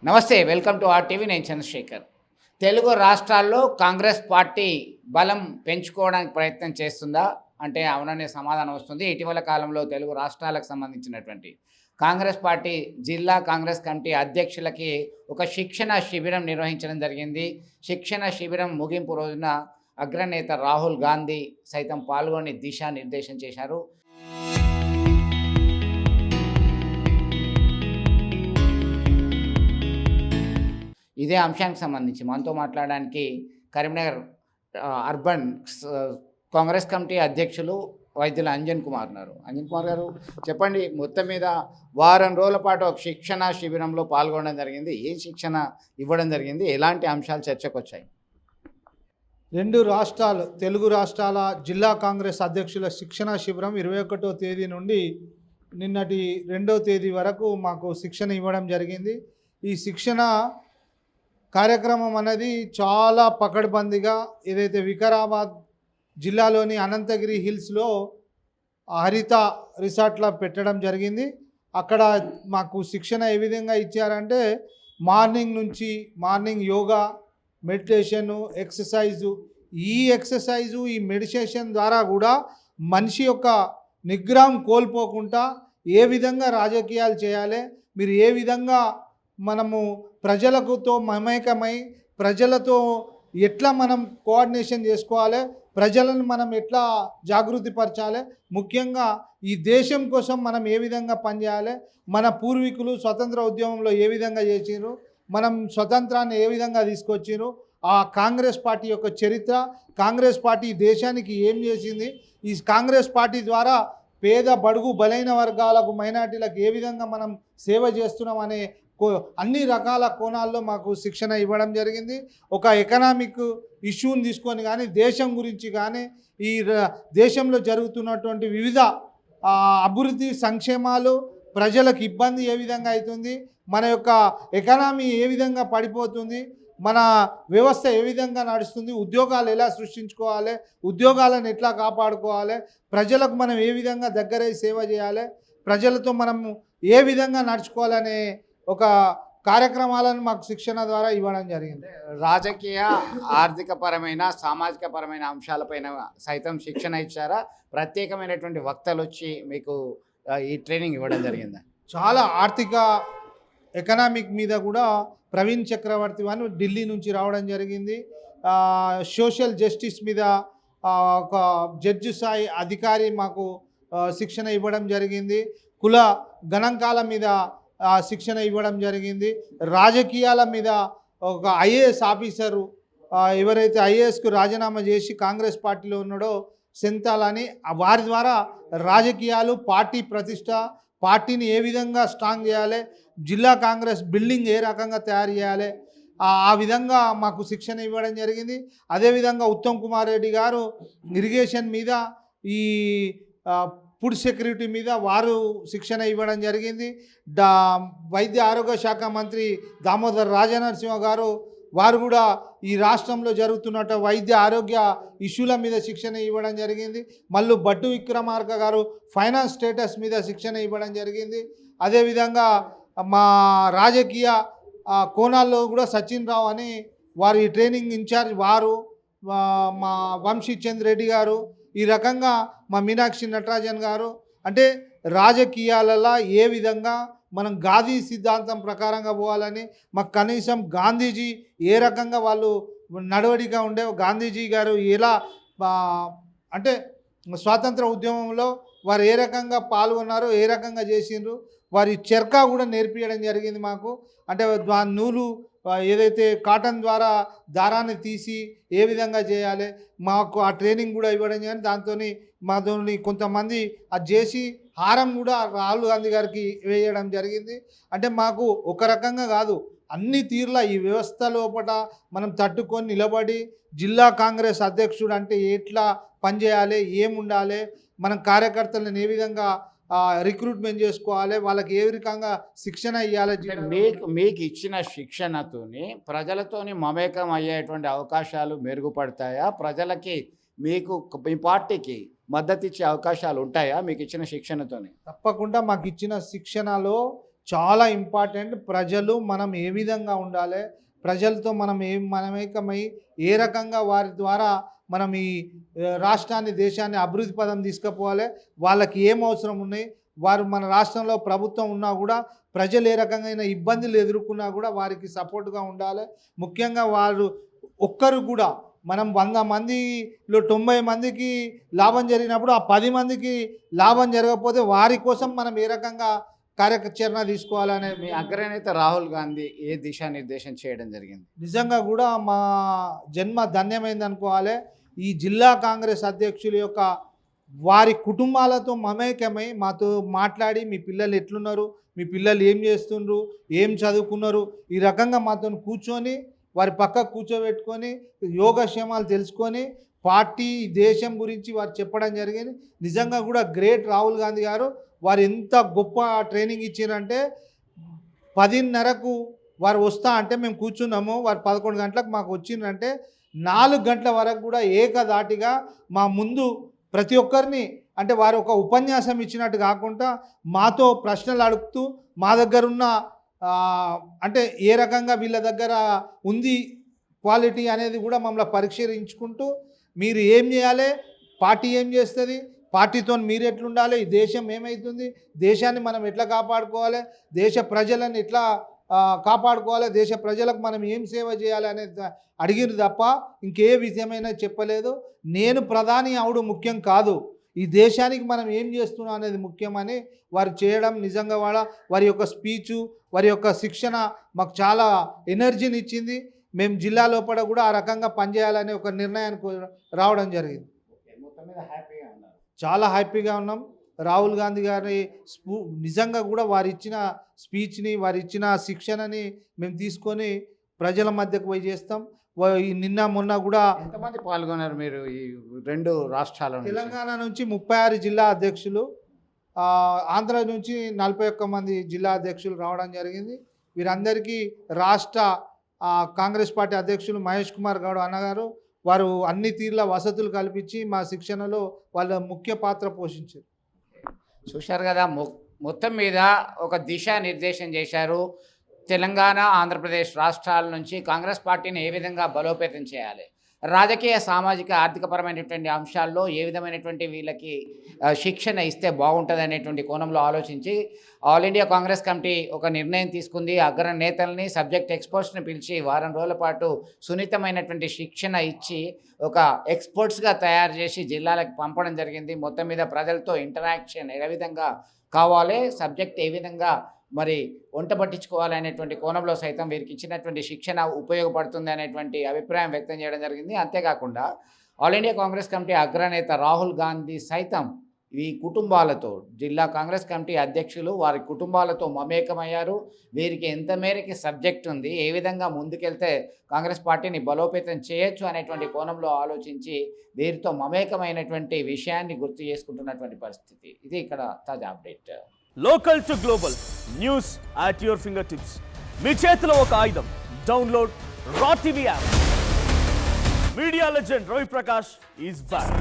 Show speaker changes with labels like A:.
A: నమస్తే, welcome to RTV. నేను చంద్రశేఖర్. తెలుగు రాష్ట్రాల్లో కాంగ్రెస్ పార్టీ బలం పెంచుకోవడానికి ప్రయత్నం చేస్తుందా అంటే అవుననే సమాధానం వస్తుంది. ఇటీవల కాలంలో తెలుగు రాష్ట్రాలకు సంబంధించినటువంటి కాంగ్రెస్ పార్టీ జిల్లా కాంగ్రెస్ కమిటీ అధ్యక్షులకి ఒక శిక్షణ శిబిరం నిర్వహించడం జరిగింది. శిక్షణ శిబిరం ముగింపు రోజున అగ్రనేత రాహుల్ గాంధీ సైతం పాల్గొని దిశానిర్దేశం చేశారు. ఇదే అంశానికి సంబంధించి మనతో మాట్లాడడానికి కరీంనగర్ అర్బన్ కాంగ్రెస్ కమిటీ అధ్యక్షులు వైద్యుల అంజన్ కుమార్ ఉన్నారు. అంజన్ కుమార్ గారు, చెప్పండి, మొత్తం మీద వారం రోజుల పాటు ఒక శిక్షణ శిబిరంలో పాల్గొనడం జరిగింది. ఏ శిక్షణ ఇవ్వడం జరిగింది? ఎలాంటి అంశాలు చర్చకు వచ్చాయి?
B: రెండు రాష్ట్రాలు, తెలుగు రాష్ట్రాల జిల్లా కాంగ్రెస్ అధ్యక్షుల శిక్షణ శిబిరం 21వ తేదీ నుండి నిన్నటి 2వ తేదీ వరకు మాకు శిక్షణ ఇవ్వడం జరిగింది. ఈ శిక్షణ కార్యక్రమం అనేది చాలా పకడ్బందీగా ఏదైతే వికారాబాద్ జిల్లాలోని అనంతగిరి హిల్స్లో హరిత రిసార్ట్లో పెట్టడం జరిగింది. అక్కడ మాకు శిక్షణ ఏ విధంగా ఇచ్చారంటే మార్నింగ్ యోగా, మెడిటేషను, ఎక్సర్సైజు. ఈ మెడిటేషన్ ద్వారా కూడా మనిషి యొక్క నిగ్రహం కోల్పోకుండా ఏ విధంగా రాజకీయాలు చేయాలి, మీరు ఏ విధంగా మనము ప్రజలతో మమేకమై ప్రజలతో ఎట్లా మనం కోఆర్డినేషన్ చేసుకోవాలి, ప్రజలను మనం ఎట్లా జాగృతి పరచాలి, ముఖ్యంగా ఈ దేశం కోసం మనం ఏ విధంగా పనిచేయాలి, మన పూర్వీకులు స్వతంత్ర ఉద్యమంలో ఏ విధంగా చేసినారు, మనం స్వతంత్రాన్ని ఏ విధంగా తీసుకొచ్చినారు, ఆ కాంగ్రెస్ పార్టీ యొక్క చరిత్ర, కాంగ్రెస్ పార్టీ దేశానికి ఏం చేసింది, ఈ కాంగ్రెస్ పార్టీ ద్వారా పేద బడుగు బలైన వర్గాలకు మైనార్టీలకు ఏ విధంగా మనం సేవ చేస్తున్నాం అనే అన్ని రకాల కోణాల్లో మాకు శిక్షణ ఇవ్వడం జరిగింది. ఒక ఎకనామిక్ ఇష్యూని తీసుకొని కానీ, దేశం గురించి కానీ, ఈ దేశంలో జరుగుతున్నటువంటి వివిధ అభివృద్ధి సంక్షేమాలు, ప్రజలకు ఇబ్బంది ఏ విధంగా అవుతుంది, మన యొక్క ఎకనామీ ఏ విధంగా పడిపోతుంది, మన వ్యవస్థ ఏ విధంగా నడుస్తుంది, ఉద్యోగాలు ఎలా సృష్టించుకోవాలి, ఉద్యోగాలను ఎట్లా కాపాడుకోవాలి, ప్రజలకు మనం ఏ విధంగా దగ్గరై సేవ చేయాలి, ప్రజలతో మనం ఏ విధంగా నడుచుకోవాలనే ఒక కార్యక్రమాలను మాకు శిక్షణ ద్వారా ఇవ్వడం జరిగింది.
A: రాజకీయ, ఆర్థిక పరమైన, సామాజిక పరమైన అంశాలపైన సైతం శిక్షణ ఇచ్చారా? ప్రత్యేకమైనటువంటి వక్తలు వచ్చి మీకు ఈ ట్రైనింగ్ ఇవ్వడం జరిగిందా?
B: చాలా ఆర్థిక, ఎకనామిక్ మీద కూడా ప్రవీణ్ చక్రవర్తి వారు ఢిల్లీ నుంచి రావడం జరిగింది. సోషల్ జస్టిస్ మీద ఒక జడ్జి స్థాయి అధికారి మాకు శిక్షణ ఇవ్వడం జరిగింది. కుల గణాంకాల మీద శిక్షణ ఇవ్వడం జరిగింది. రాజకీయాల మీద ఒక ఐఏఎస్ ఆఫీసరు, ఎవరైతే ఐఏఎస్కు రాజీనామా చేసి కాంగ్రెస్ పార్టీలో ఉన్నాడో సెంతాలని, వారి ద్వారా రాజకీయాలు, పార్టీ ప్రతిష్ట, పార్టీని ఏ విధంగా స్ట్రాంగ్ చేయాలి, జిల్లా కాంగ్రెస్ బిల్డింగ్ ఏ రకంగా తయారు చేయాలి, ఆ విధంగా మాకు శిక్షణ ఇవ్వడం జరిగింది. అదేవిధంగా ఉత్తమ్ కుమార్ రెడ్డి గారు ఇరిగేషన్ మీద, ఈ ఫుడ్ సెక్యూరిటీ మీద వారు శిక్షణ ఇవ్వడం జరిగింది. వైద్య ఆరోగ్య శాఖ మంత్రి దామోదర్ రాజనరసింహ గారు, వారు కూడా ఈ రాష్ట్రంలో జరుగుతున్నట్టు వైద్య ఆరోగ్య ఇష్యూల మీద శిక్షణ ఇవ్వడం జరిగింది. మళ్ళీ భట్టు విక్రమార్క గారు ఫైనాన్స్ స్టేటస్ మీద శిక్షణ ఇవ్వడం జరిగింది. అదేవిధంగా మా రాజకీయ కోణాల్లో కూడా సచిన్ రావు అని వారు ఈ ట్రైనింగ్ ఇన్ఛార్జ్, వారు మా వంశీ చంద్ర రెడ్డి గారు, ఈ రకంగా మా మీనాక్షి నటరాజన్ గారు, అంటే రాజకీయాలలో ఏ విధంగా మనం గాంధీ సిద్ధాంతం ప్రకారంగా పోవాలని, మాకు కనీసం గాంధీజీ ఏ రకంగా వాళ్ళు నడవడిక ఉండే, గాంధీజీ గారు ఎలా అంటే స్వాతంత్ర ఉద్యమంలో వారు ఏ రకంగా పాల్గొన్నారో, ఏ రకంగా చేసిండ్రు, వారి చర్కా కూడా నేర్పించడం జరిగింది మాకు. అంటే నూలు ఏదైతే కాటన్ ద్వారా దారాన్ని తీసి ఏ విధంగా చేయాలి, మాకు ఆ ట్రైనింగ్ కూడా ఇవ్వడం కానీ, మాతో కొంతమంది అది చేసి హారం కూడా రాహుల్ గాంధీ గారికి వేయడం జరిగింది. అంటే మాకు ఒక రకంగా కాదు, అన్ని తీర్ల ఈ వ్యవస్థ లోపల మనం తట్టుకొని నిలబడి, జిల్లా కాంగ్రెస్ అధ్యక్షుడు అంటే ఎట్లా పనిచేయాలి, ఏముండాలి, మనం కార్యకర్తలను ఏ విధంగా రిక్రూట్మెంట్ చేసుకోవాలి, వాళ్ళకి ఏ రకంగా శిక్షణ ఇవ్వాలి.
A: మీకు ఇచ్చిన శిక్షణతోని ప్రజలతోని మమేకం అయ్యేటువంటి అవకాశాలు మెరుగుపడతాయా? ప్రజలకి మీకు, మీ పార్టీకి మద్దతు ఇచ్చే అవకాశాలు ఉంటాయా మీకు ఇచ్చిన శిక్షణతోని?
B: తప్పకుండా మాకు ఇచ్చిన శిక్షణలో చాలా ఇంపార్టెంట్. ప్రజలు మనం ఏ విధంగా ఉండాలి, ప్రజలతో మనం మనమేకమై ఏ రకంగా వారి ద్వారా మనం ఈ రాష్ట్రాన్ని దేశాన్ని అభివృద్ధి పదం తీసుకుపోవాలి, వాళ్ళకి ఏం అవసరం ఉన్నాయి, వారు మన రాష్ట్రంలో ప్రభుత్వం ఉన్నా కూడా ప్రజలు ఏ రకంగా ఇబ్బందులు ఎదుర్కొన్నా కూడా వారికి సపోర్ట్గా ఉండాలి. ముఖ్యంగా వారు ఒక్కరు కూడా మనం 100 మందిలో 90 మందికి లాభం జరిగినప్పుడు ఆ 10 మందికి లాభం జరగకపోతే వారి కోసం మనం ఏ రకంగా కార్యాచరణ తీసుకోవాలనే
A: మీ అగ్రనేత రాహుల్ గాంధీ ఏ దిశానిర్దేశం చేయడం జరిగింది?
B: నిజంగా కూడా మా జన్మ ధన్యమైంది అనుకోవాలి. ఈ జిల్లా కాంగ్రెస్ అధ్యక్షుల యొక్క వారి కుటుంబాలతో మమేకమై మాతో మాట్లాడి మీ పిల్లలు ఎట్లున్నారు, మీ పిల్లలు ఏం చేస్తుండ్రు, ఏం చదువుకున్నారు, ఈ రకంగా మాతో కూర్చొని వారి పక్క కూర్చోబెట్టుకొని యోగక్షేమాలు తెలుసుకొని పార్టీ దేశం గురించి వారు చెప్పడం జరిగింది. నిజంగా కూడా గ్రేట్ రాహుల్ గాంధీ గారు. వారు ఎంత గొప్ప ట్రైనింగ్ ఇచ్చారంటే 10:30కు వారు వస్తా అంటే మేము కూర్చున్నాము, వారు 11 గంటలకు మాకు వచ్చిందంటే 4 గంటల వరకు కూడా ఏకధాటిగా మా ముందు ప్రతి ఒక్కరిని అంటే వారు ఒక ఉపన్యాసం ఇచ్చినట్టు కాకుండా మాతో ప్రశ్నలు అడుగుతూ మా దగ్గర ఉన్న అంటే ఏ రకంగా వీళ్ళ దగ్గర ఉంది క్వాలిటీ అనేది కూడా మమ్మల్ని పరిశీలించుకుంటూ మీరు ఏం చేయాలి, పార్టీ ఏం చేస్తుంది, పార్టీతో మీరు ఎట్లుండాలి, ఈ దేశం ఏమవుతుంది, దేశాన్ని మనం ఎట్లా కాపాడుకోవాలి, దేశ ప్రజలను ఎట్లా కాపాడుకోవాలి, దేశ ప్రజలకు మనం ఏం సేవ చేయాలి అనేది అడిగిరు తప్ప ఇంకే విషయమైనా చెప్పలేదు. నేను ప్రధాని అవడం ముఖ్యం కాదు, ఈ దేశానికి మనం ఏం చేస్తున్నాం అనేది ముఖ్యమని వారు చేయడం నిజంగా వారి యొక్క స్పీచు, వారి యొక్క శిక్షణ మాకు చాలా ఎనర్జీని ఇచ్చింది. మేము జిల్లా లోపల కూడా ఆ రకంగా పనిచేయాలనే ఒక నిర్ణయానికి రావడం జరిగింది. చాలా హ్యాపీగా ఉన్నాం. రాహుల్ గాంధీ గారి నిజంగా కూడా వారు ఇచ్చిన స్పీచ్ని, వారు ఇచ్చిన శిక్షణని మేము తీసుకొని ప్రజల మధ్యకు పోయి చేస్తాం. నిన్న మొన్న కూడా
A: ఎంతమంది పాల్గొన్నారు మీరు ఈ 2 రాష్ట్రాల నుంచి?
B: తెలంగాణ నుంచి 36 జిల్లా అధ్యక్షులు, ఆంధ్ర నుంచి 41 మంది జిల్లా అధ్యక్షులు రావడం జరిగింది. వీరందరికీ రాష్ట్ర కాంగ్రెస్ పార్టీ అధ్యక్షులు మహేష్ కుమార్ గౌడ్ అన్నగారు వారు అన్ని తీర్ల వసతులు కల్పించి మా శిక్షణలో వాళ్ళ ముఖ్య పాత్ర పోషించారు.
A: చూశారు కదా, మొత్తం మీద ఒక దిశానిర్దేశం చేశారు. తెలంగాణ, ఆంధ్రప్రదేశ్ రాష్ట్రాల నుంచి కాంగ్రెస్ పార్టీని ఏ విధంగా బలోపేతం చేయాలి, రాజకీయ, సామాజిక, ఆర్థికపరమైనటువంటి అంశాల్లో ఏ విధమైనటువంటి వీళ్ళకి శిక్షణ ఇస్తే బాగుంటుంది అనేటువంటి కోణంలో ఆలోచించి ఆల్ ఇండియా కాంగ్రెస్ కమిటీ ఒక నిర్ణయం తీసుకుంది. అగ్ర నేతల్ని, సబ్జెక్ట్ ఎక్స్పర్ట్స్ని పిలిచి వారం రోజుల పాటు సున్నితమైనటువంటి శిక్షణ ఇచ్చి ఒక ఎక్స్పర్ట్స్గా తయారు చేసి జిల్లాలకు పంపడం జరిగింది. మొత్తం మీద ప్రజలతో ఇంటరాక్షన్ ఏ విధంగా కావాలి, సబ్జెక్ట్ ఏ విధంగా మరి వంట పట్టించుకోవాలి అనేటువంటి కోణంలో సైతం వీరికి ఇచ్చినటువంటి శిక్షణ ఉపయోగపడుతుంది అనేటువంటి అభిప్రాయం వ్యక్తం చేయడం జరిగింది. అంతేకాకుండా ఆల్ ఇండియా కాంగ్రెస్ కమిటీ అగ్రనేత రాహుల్ గాంధీ సైతం ఈ కుటుంబాలతో, జిల్లా కాంగ్రెస్ కమిటీ అధ్యక్షులు వారి కుటుంబాలతో మమేకమయ్యారు. వీరికి ఎంత మేరకు సబ్జెక్ట్ ఉంది, ఏ విధంగా ముందుకెళ్తే కాంగ్రెస్ పార్టీని బలోపేతం చేయొచ్చు అనేటువంటి కోణంలో ఆలోచించి వీరితో మమేకమైనటువంటి విషయాన్ని గుర్తు చేసుకుంటున్నటువంటి పరిస్థితి. ఇది ఇక్కడ తాజా update.
C: Local to global news at your fingertips. మీ చేతిలో ఒక ఆయుధం. Download Raw TV app. Media legend Ravi Prakash is back.